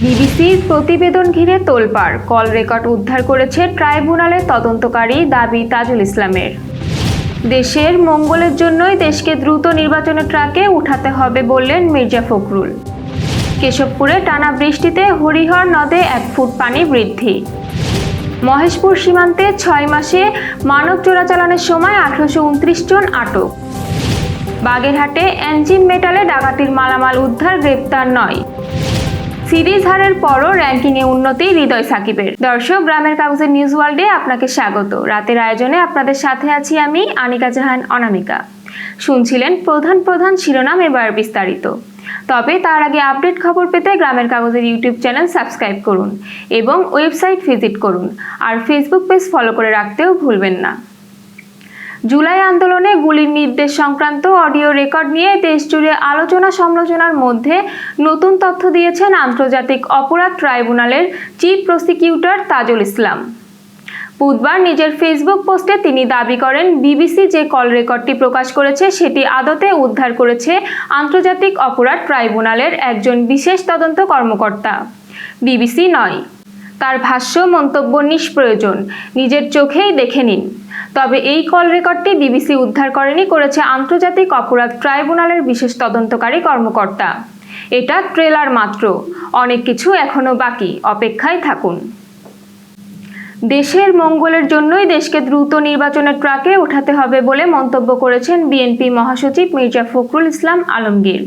বিবিসির প্রতিবেদন ঘিরে তোলপাড়, কল রেকর্ড উদ্ধার করেছে ট্রাইব্যুনালের তদন্তকারী, দাবি তাজুল ইসলামের। দেশের মঙ্গলের জন্যই দেশকে দ্রুত নির্বাচনের ট্র্যাকে উঠাতে হবে বললেন মির্জা ফখরুল। কেশবপুরে টানা বৃষ্টিতে হরিহর নদে 1 ফুট পানি বৃদ্ধি। মহেশপুর সীমান্তে 6 মাসে মানব চোরাচালানের সময় 1829 জন আটক। বাগেরহাটে এঞ্জিন মেটালে ডাকাতির মালামাল উদ্ধার, গ্রেপ্তার 9। সিরিজ হারের পরও র্যাঙ্কিংয়ে উন্নতি হৃদয় সাকিবের। দর্শক, গ্রামের কাগজের নিউজ ওয়ার্ল্ডে আপনাকে স্বাগত। রাতের আয়োজনে আপনাদের সাথে আছি আমি আনিকা জাহান অনামিকা। শুনছিলেন প্রধান শিরোনাম, এবার বিস্তারিত। তবে তার আগে আপডেট খবর পেতে গ্রামের কাগজের ইউটিউব চ্যানেল সাবস্ক্রাইব করুন এবং ওয়েবসাইট ভিজিট করুন, আর ফেসবুক পেজ ফলো করে রাখতেও ভুলবেন না। জুলাই আন্দোলনে গুলির নির্দেশ সংক্রান্ত অডিও রেকর্ড নিয়ে দেশজুড়ে আলোচনা সমালোচনার মধ্যে নতুন তথ্য দিয়েছেন আন্তর্জাতিক অপরাধ ট্রাইব্যুনালের চিফ প্রসিকিউটর তাজুল ইসলাম। বুধবার নিজের ফেসবুক পোস্টে তিনি দাবি করেন, বিবিসি যে কল রেকর্ডটি প্রকাশ করেছে সেটি আদতে উদ্ধার করেছে আন্তর্জাতিক অপরাধ ট্রাইব্যুনালের একজন বিশেষ তদন্ত কর্মকর্তা, বিবিসি নয়। তার ভাষ্য, মন্তব্য নিষ্প্রয়োজন, নিজের চোখেই দেখে নিন। তবে এই কল রেকর্ডটি বিবিসি উদ্ধার করেছে আন্তর্জাতিক অপরাধ ট্রাইব্যুনালের বিশেষ তদন্তকারী কর্মকর্তা। এটা ট্রেলার মাত্র, অনেক কিছু এখনো বাকি, অপেক্ষায় থাকুন। দেশের মঙ্গলের জন্যই দেশকে দ্রুত নির্বাচনের ট্র্যাকে উঠাতে হবে বলে মন্তব্য করেছেন বিএনপি মহাসচিব মির্জা ফখরুল ইসলাম আলমগীর।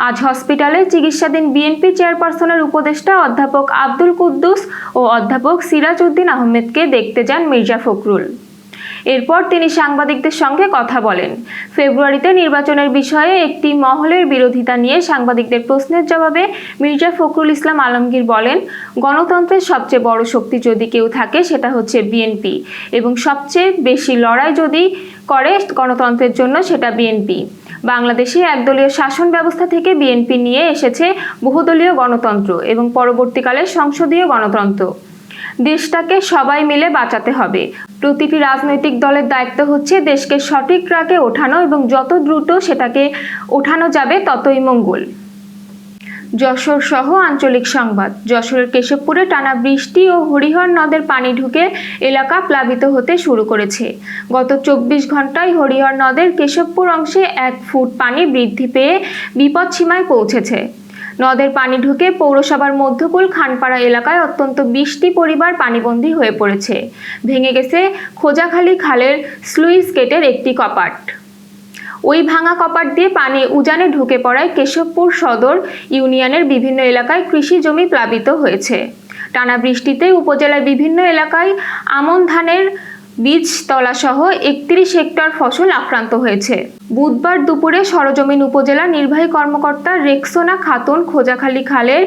আজ হসপিটালে চিকিৎসাধীন বিএনপি চেয়ারপারসনের উপদেষ্টা অধ্যাপক আব্দুল কুদ্দুস ও অধ্যাপক সিরাজ উদ্দিন আহমেদকে দেখতে যান মির্জা ফখরুল। এরপর তিনি সাংবাদিকদের সঙ্গে কথা বলেন। ফেব্রুয়ারিতে নির্বাচনের বিষয়ে একটি মহলের বিরোধিতা নিয়ে সাংবাদিকদের প্রশ্নের জবাবে মির্জা ফখরুল ইসলাম আলমগীর বলেন, গণতন্ত্রের সবচেয়ে বড় শক্তি যদি কেউ থাকে সেটা হচ্ছে বিএনপি, এবং সবচেয়ে বেশি লড়াই যদি করে গণতন্ত্রের জন্য সেটা বিএনপি। বাংলাদেশে একদলীয় শাসন ব্যবস্থা থেকে বিএনপি নিয়ে এসেছে বহুদলীয় গণতন্ত্র এবং পরবর্তীকালে সংসদীয় গণতন্ত্র। দেশটাকে সবাই মিলে বাঁচাতে হবে। প্রতিটি রাজনৈতিক দলের দায়িত্ব হচ্ছে দেশকে সঠিক ট্র্যাকে ওঠানো, এবং যত দ্রুত সেটাকে ওঠানো যাবে ততই মঙ্গল। যশোর সহ আঞ্চলিক সংবাদ। যশোরের কেশবপুরে টানা বৃষ্টি ও হরিহর নদের পানি ঢুকে এলাকা প্লাবিত হতে শুরু করেছে। গত 24 ঘন্টায় হরিহর নদের কেশবপুর অংশে 1 ফুট পানি বৃদ্ধি পেয়ে বিপদসীমায় পৌঁছেছে। নদের পানি ঢুকে পৌরসভার মধ্যকুল খানপাড়া এলাকায় অত্যন্ত 20টি পরিবার পানিবন্দী হয়ে পড়েছে। ভেঙে গেছে খোজাখালী খালের স্লুইস গেটের একটি কপাট। ওই ভাঙা কপাট দিয়ে পানি উজানে ঢুকে পড়ায় কেশবপুর সদর ইউনিয়নের বিভিন্ন এলাকায় কৃষি জমি প্লাবিত হয়েছে। টানা বৃষ্টিতে উপজেলার বিভিন্ন এলাকায় আমন ধানের বীজতলা সহ 31 হেক্টর ফসল আক্রান্ত হয়েছে। বুধবার দুপুরে সরজমিন উপজেলা নির্বাহী কর্মকর্তা রেক্সোনা খাতুন খোজাখালী খালের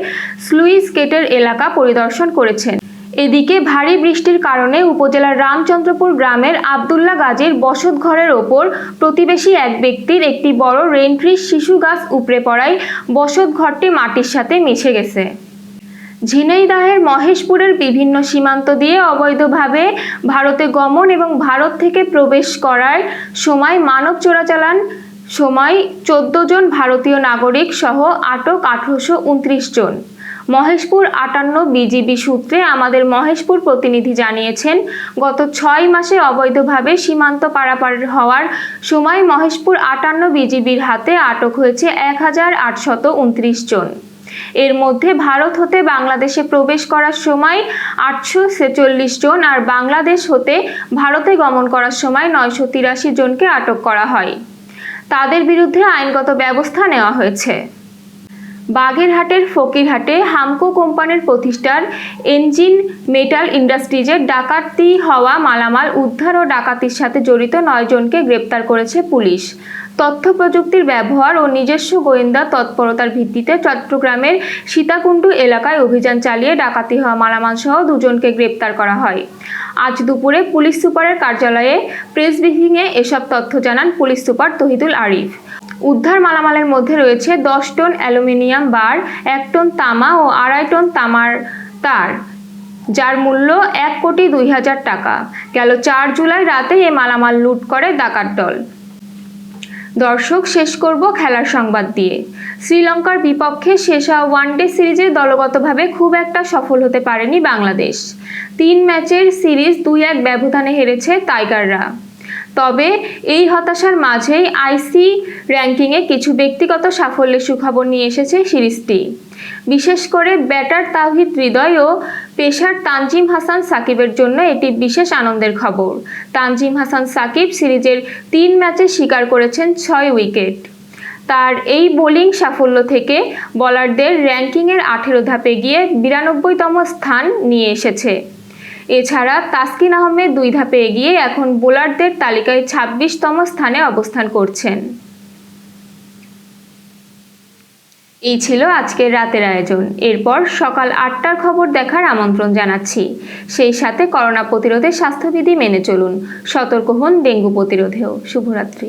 স্লুইস গেটের এলাকা পরিদর্শন করেছেন। এদিকে ভারী বৃষ্টির কারণে উপজেলার রামচন্দ্রপুর গ্রামের আবদুল্লাহ গাজীর বসতঘরের ওপর প্রতিবেশী এক ব্যক্তির একটি বড় রেইনট্রি শিশু গাছ উপড়ে পড়ায় বসতঘরটি মাটির সাথে মিশে গেছে। ঝিনাইদহের মহেশপুরের বিভিন্ন সীমান্ত দিয়ে অবৈধভাবে ভারতে গমন এবং ভারত থেকে প্রবেশ করার সময় মানব চোরাচালান সময় 14 জন ভারতীয় নাগরিক সহ আটক 1829 জন। মহেশপুর 58 বিজিবি সূত্রে আমাদের মহেশপুর প্রতিনিধি জানিয়েছেন, গত 6 মাসে অবৈধভাবে সীমান্ত পারাপার হওয়ার সময় মহেশপুর 58 বিজিবির হাতে আটক হয়েছে 1829 জন। এর মধ্যে ভারত হতে বাংলাদেশে প্রবেশ করার সময় 846 জন, আর বাংলাদেশ হতে ভারতে গমন করার সময় 983 জনকে আটক করা হয়। তাদের বিরুদ্ধে আইনগত ব্যবস্থা নেওয়া হয়েছে। বাগেরহাটের ফকিরহাটে হামকো কোম্পানির প্রতিষ্ঠান এঞ্জিন মেটাল ইন্ডাস্ট্রিজের ডাকাতি হওয়া মালামাল উদ্ধার ও ডাকাতির সাথে জড়িত 9 জনকে গ্রেপ্তার করেছে পুলিশ। তথ্য প্রযুক্তির ব্যবহার ও নিজস্ব গোয়েন্দা তৎপরতার ভিত্তিতে চট্টগ্রামের সীতাকুণ্ডু এলাকায় অভিযান চালিয়ে ডাকাতি হওয়া মালামাল সহ 2 জনকে গ্রেপ্তার করা হয়। আজ দুপুরে পুলিশ সুপারের কার্যালয়ে প্রেস ব্রিফিংয়ে এসব তথ্য জানান পুলিশ সুপার তহিদুল আরিফ। উদ্ধার মালামালের মধ্যে রয়েছে 10 টন অ্যালুমিনিয়াম বার, 1 টন তামা ও 2.5 টন তামার তার, যার মূল্য 1,02,000 টাকা। গেল 4 জুলাই রাতে এই মালামাল লুট করে ডাকাত দল। দর্শক, শেষ করব খেলার সংবাদ দিয়ে। শ্রীলঙ্কার বিপক্ষে শেষ হওয়া ওয়ানডে সিরিজে দলগতভাবে খুব একটা সফল হতে পারেনি বাংলাদেশ। 3 ম্যাচের সিরিজ 2-1 ব্যবধানে হেরেছে টাইগাররা। তবে এই হতাশার মাঝেই আইসি র্যাঙ্কিংয়ে কিছু ব্যক্তিগত সাফল্যের সুখবর নিয়ে এসেছে সিরিজটি। বিশেষ করে ব্যাটার তাওহিদ হৃদয় ও পেসার তানজিম হাসান সাকিবের জন্য এটি বিশেষ আনন্দের খবর। তানজিম হাসান সাকিব সিরিজের 3 ম্যাচে শিকার করেছেন 6 উইকেট। তার এই বোলিং সাফল্য থেকে বোলারদের র্যাঙ্কিংয়ের 18 ধাপে গিয়ে 92তম স্থান নিয়ে এসেছে। এছাড়া তাসকিন আহমেদ 2 ধাপে এগিয়ে এখন বোলারদের তালিকায় 26তম স্থানে অবস্থান করছেন। এই ছিল আজকের রাতের আয়োজন। এরপর সকাল 8টার খবর দেখার আমন্ত্রণ জানাচ্ছি। সেই সাথে করোনা প্রতিরোধে স্বাস্থ্যবিধি মেনে চলুন, সতর্ক হন ডেঙ্গু প্রতিরোধেও। শুভরাত্রি।